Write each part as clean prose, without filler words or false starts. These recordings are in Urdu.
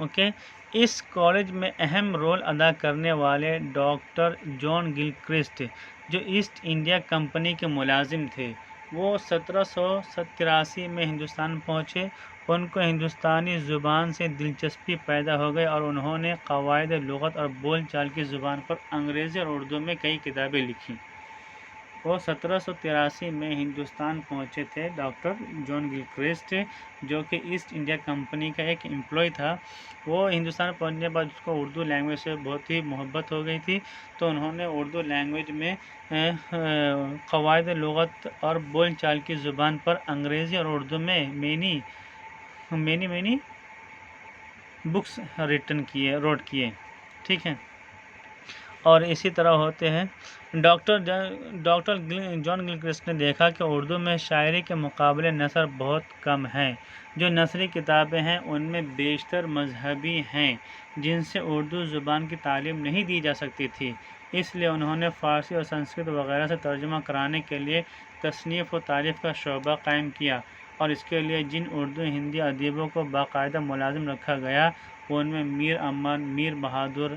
اوکے. اس کالج میں اہم رول ادا کرنے والے ڈاکٹر جان گلکرسٹ جو ایسٹ انڈیا کمپنی کے ملازم تھے، وہ 1783 میں ہندوستان پہنچے. ان کو ہندوستانی زبان سے دلچسپی پیدا ہو گئی اور انہوں نے قواعد لغت اور بول چال کی زبان پر انگریزی اور اردو میں کئی کتابیں لکھیں. وہ 1783 میں ہندوستان پہنچے تھے. ڈاکٹر جان گلکرسٹ جو کہ ایسٹ انڈیا کمپنی کا ایک امپلائی تھا، وہ ہندوستان پہنچنے کے بعد اس کو اردو لینگویج سے بہت ہی محبت ہو گئی تھی، تو انہوں نے اردو لینگویج میں قواعد لغت اور بول چال کی زبان پر انگریزی اور اردو میں مینی بکس روٹ کیے. ٹھیک ہے. اور اسی طرح ہوتے ہیں ڈاکٹر جان گلکرسٹ نے دیکھا کہ اردو میں شاعری کے مقابلے نثر بہت کم ہیں. جو نثری کتابیں ہیں ان میں بیشتر مذہبی ہیں جن سے اردو زبان کی تعلیم نہیں دی جا سکتی تھی. اس لیے انہوں نے فارسی اور سنسکرت وغیرہ سے ترجمہ کرانے کے لیے تصنیف و تالیف کا شعبہ قائم کیا، اور اس کے لیے جن اردو ہندی ادیبوں کو باقاعدہ ملازم رکھا گیا ان میں میر امن، میر بہادر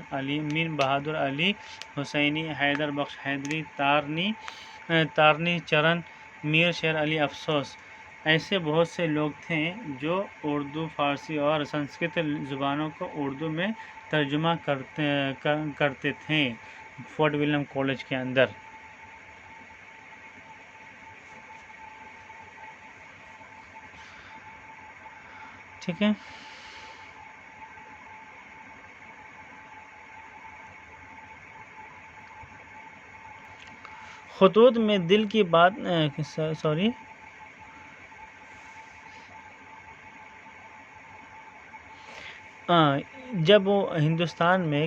علی حسینی، حیدر بخش حیدری، تارنی چرن، میر شیر علی افسوس، ایسے بہت سے لوگ تھے جو اردو، فارسی اور سنسکرت زبانوں کو اردو میں ترجمہ کرتے تھے فورٹ ولیم کالج کے اندر. ٹھیک ہے. خطوط میں دل کی بات جب وہ ہندوستان میں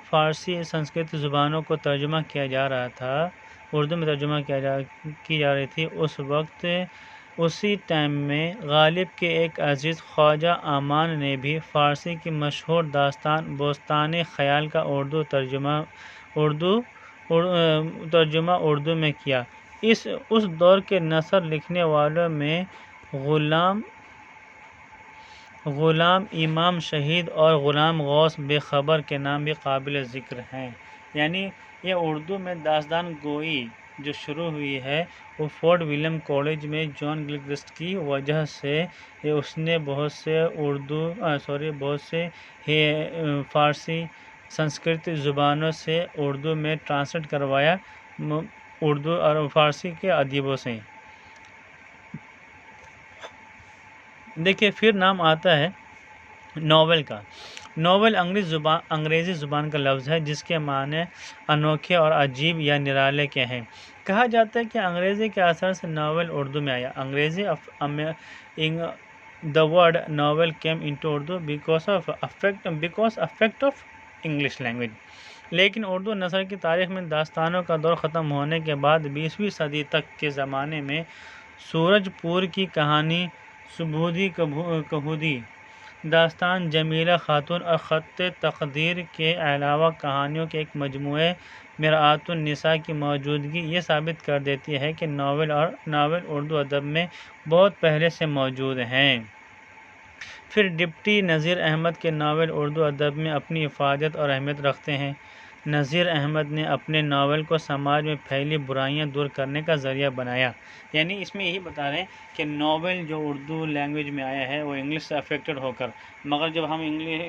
فارسی سنسکرت زبانوں کو ترجمہ کیا جا رہا تھا، اردو میں ترجمہ کی جا رہی تھی، اسی ٹائم میں غالب کے ایک عزیز خواجہ امان نے بھی فارسی کی مشہور داستان بوستان خیال کا اردو میں کیا. اس دور کے نثر لکھنے والوں میں غلام امام شہید اور غلام غوث بے خبر کے نام بھی قابل ذکر ہیں. یعنی یہ اردو میں داستان گوئی جو شروع ہوئی ہے وہ فورٹ ولیم کالج میں جان گلکرسٹ کی وجہ سے. اس نے بہت سے فارسی سنسکرت زبانوں سے اردو میں ٹرانسلیٹ کروایا، اردو اور فارسی کے ادیبوں سے. دیکھیے پھر نام آتا ہے ناول کا. ناول انگریزی زبان کا لفظ ہے جس کے معنی انوکھے اور عجیب یا نرالے کے ہیں. کہا جاتا ہے کہ انگریزی کے اثر سے ناول اردو میں آیا. The word novel came into Urdu because effect of English language. لیکن اردو نثر کی تاریخ میں داستانوں کا دور ختم ہونے کے بعد 20ویں صدی تک کے زمانے میں سورج پور کی کہانی، سبودھی کہودی، داستان جمیلہ خاتون اور خط تقدیر کے علاوہ کہانیوں کے ایک مجموعے مرآت النساء کی موجودگی یہ ثابت کر دیتی ہے کہ ناول اردو ادب میں بہت پہلے سے موجود ہیں. پھر ڈپٹی نذیر احمد کے ناول اردو ادب میں اپنی افادیت اور اہمیت رکھتے ہیں. نذیر احمد نے اپنے ناول کو سماج میں پھیلی برائیاں دور کرنے کا ذریعہ بنایا. یعنی اس میں یہی بتا رہے ہیں کہ ناول جو اردو لینگویج میں آیا ہے وہ انگلش سے افیکٹڈ ہو کر، مگر جب ہم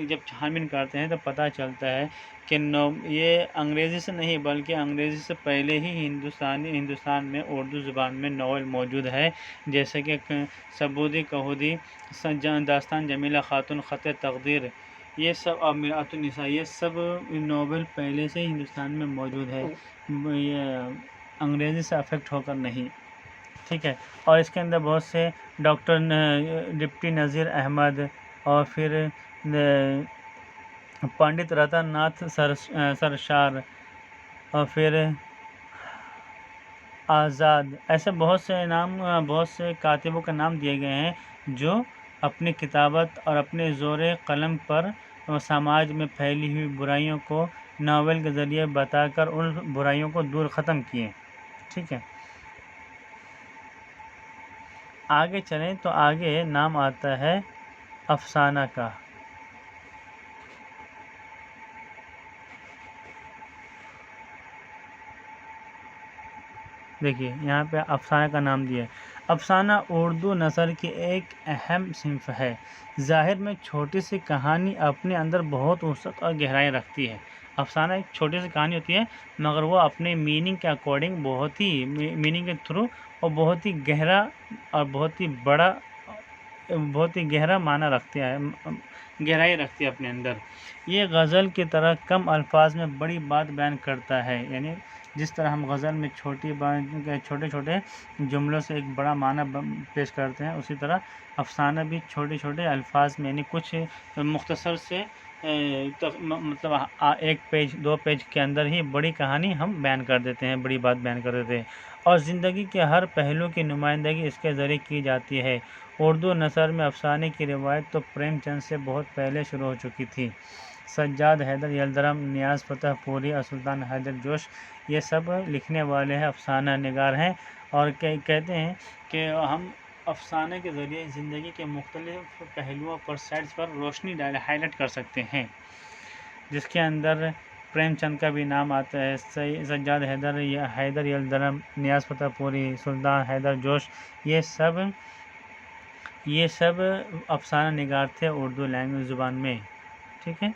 جب چھانبین کرتے ہیں تو پتہ چلتا ہے کہ یہ انگریزی سے نہیں بلکہ انگریزی سے پہلے ہی ہندوستان میں اردو زبان میں ناول موجود ہے، جیسے کہ سبودھی کہودی، داستان جمیلہ خاتون، خط تقدیر، یہ سب اور مرآت النساء، یہ سب ناول پہلے سے ہی ہندوستان میں موجود ہے، یہ انگریزی سے افیکٹ ہو کر نہیں. ٹھیک ہے. اور اس کے اندر بہت سے ڈاکٹر ڈپٹی نذیر احمد اور پھر پنڈت رتن ناتھ سرشار اور پھر آزاد، ایسے بہت سے کاتبوں کا نام دیے گئے ہیں جو اپنی کتابت اور اپنے زور قلم پر سماج میں پھیلی ہوئی برائیوں کو ناول کے ذریعے بتا کر ان برائیوں کو دور ختم کیے. ٹھیک ہے. آگے چلیں تو آگے نام آتا ہے افسانہ کا. دیکھیے یہاں پہ افسانہ کا نام دیا ہے۔ افسانہ اردو نثر کی ایک اہم صنف ہے۔ ظاہر میں چھوٹی سی کہانی اپنے اندر بہت وسعت اور گہرائی رکھتی ہے۔ افسانہ ایک چھوٹی سی کہانی ہوتی ہے مگر وہ اپنے میننگ کے اکارڈنگ بہت ہی میننگ کے تھرو اور بہت ہی گہرا اور بہت ہی گہرا معنی رکھتی ہے، گہرائی رکھتی ہے اپنے اندر۔ یہ غزل کی طرح کم الفاظ میں بڑی بات بیان کرتا ہے، یعنی جس طرح ہم غزل میں چھوٹے چھوٹے جملوں سے ایک بڑا معنی پیش کرتے ہیں، اسی طرح افسانہ بھی چھوٹے چھوٹے الفاظ میں، یعنی کچھ مختصر سے مطلب ایک پیج 2 پیج کے اندر ہی بڑی کہانی ہم بیان کر دیتے ہیں، بڑی بات بیان کر دیتے ہیں، اور زندگی کے ہر پہلو کی نمائندگی اس کے ذریعے کی جاتی ہے۔ اردو نثر میں افسانے کی روایت تو پریم چند سے بہت پہلے شروع ہو چکی تھی۔ سجاد حیدر یلدرم، نیاز فتح پوری اور سلطان حیدر جوش یہ سب لکھنے والے ہیں، افسانہ نگار ہیں، اور کہتے ہیں کہ ہم افسانے کے ذریعے زندگی کے مختلف پہلوؤں پر سائڈس پر روشنی ہائی لائٹ کر سکتے ہیں، جس کے اندر پریم چند کا بھی نام آتا ہے، سجاد حیدر یلدرم، نیاز فتح پوری، سلطان حیدر جوش، یہ سب افسانہ نگار تھے اردو لینگویج زبان میں، ٹھیک ہے۔